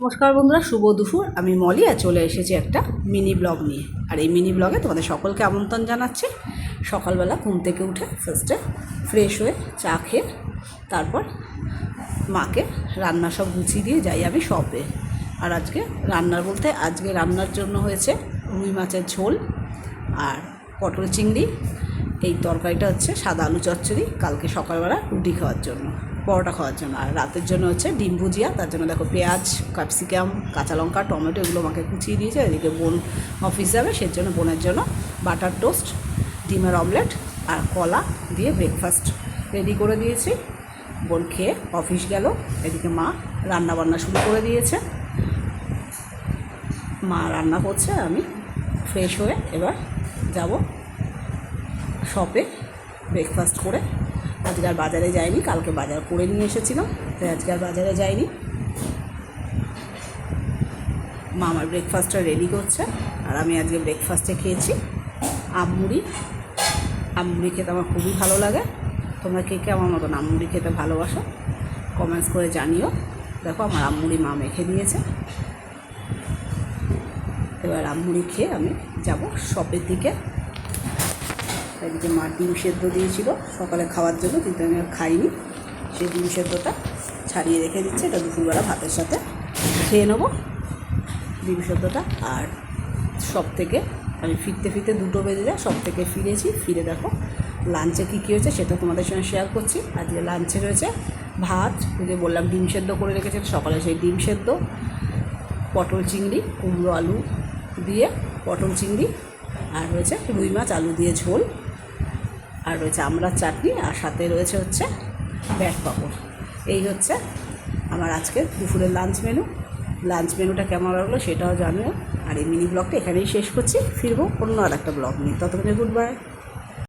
নমস্কার বন্ধুরা, শুভ দুপুর। আমি মলি আর চলে এসেছি একটা মিনি ব্লগ নিয়ে। আর এই মিনি ব্লগে তোমাদের সকলকে আমন্ত্রণ জানাচ্ছি। সকালবেলা ঘুম থেকে উঠে ফার্স্টে ফ্রেশ হয়ে চা খেয়ে তারপর মাকে রান্না সব গুছিয়ে দিয়ে যাই আমি শপে। আর আজকে রান্নার জন্য হয়েছে রুই মাছের ঝোল আর পটল চিংড়ি। এই তরকারিটা হচ্ছে সাদা আলু চচ্চড়ি, কালকে সকালবেলা রুটি খাওয়ার জন্য, পরোটা খাওয়ার জন্য। আর রাতের জন্য হচ্ছে ডিম ভুজিয়া। তার জন্য দেখো পেঁয়াজ, ক্যাপসিকাম, কাঁচা লঙ্কা, টমেটো এগুলো আমাকে কুচিয়ে দিয়েছে। এদিকে বোন অফিস যাবে, সেই জন্য বোনের জন্য বাটার টোস্ট, ডিমের অমলেট আর কলা দিয়ে ব্রেকফাস্ট রেডি করে দিয়েছি। বোন খেয়ে অফিস গেল। এদিকে মা রান্না বান্না শুরু করে দিয়েছে। মা রান্না করছে, আমি ফ্রেশ হয়ে এবার যাব শপে ব্রেকফাস্ট করে। আজকে আর বাজারে যাইনি, কালকে বাজার করে নিয়ে এসেছিলাম, তাই আজকে আর বাজারে যাইনি। মা আমার ব্রেকফাস্টটা রেডি করছে। আর আমি আজকে ব্রেকফাস্টে খেয়েছি আমমুড়ি। আমমুড়ি খেতে আমার খুবই ভালো লাগে। তোমরা কে কে আমার মতন আমমুড়ি খেতে ভালোবাসো কমেন্টস করে জানিও। দেখো আমার আমমুড়ি মা মেখে দিয়েছে। এবার আমমুড়ি খেয়ে আমি যাব শপের দিকে। এদিকে মা ডিম সেদ্ধ দিয়েছিল সকালে খাওয়ার জন্য, কিন্তু আমি আর খাইনি। সেই ডিম সেদ্ধটা ছাড়িয়ে রেখে দিচ্ছে, এটা দুপুরবেলা ভাতের সাথে খেয়ে নেবো ডিম সেদ্ধটা। আর সব থেকে আমি ফিরতে 2টো বেজে যায়। সব থেকে ফিরে দেখো লাঞ্চে কী হয়েছে সেটা তোমাদের সঙ্গে শেয়ার করছি। আজকে লাঞ্চে রয়েছে ভাত, যে বললাম ডিম সেদ্ধ করে রেখেছে সকালে, সেই ডিম সেদ্ধ, পটল চিংড়ি, কুমড়ো আলু দিয়ে পটল চিংড়ি, আর রয়েছে রুই মাছ আলু দিয়ে ঝোল, আর রয়েছে আমড়ার চাটনি, আর সাথে রয়েছে হচ্ছে ব্যাট পাঁপড়। এই হচ্ছে আমার আজকের দুপুরের লাঞ্চ মেনুটা কেমন লাগলো সেটাও জানিও। আর এই মিনি ব্লগটা এখানেই শেষ করছি। ফিরবো অন্য আর একটা ব্লগ নিয়ে। ততক্ষণে গুড বাই।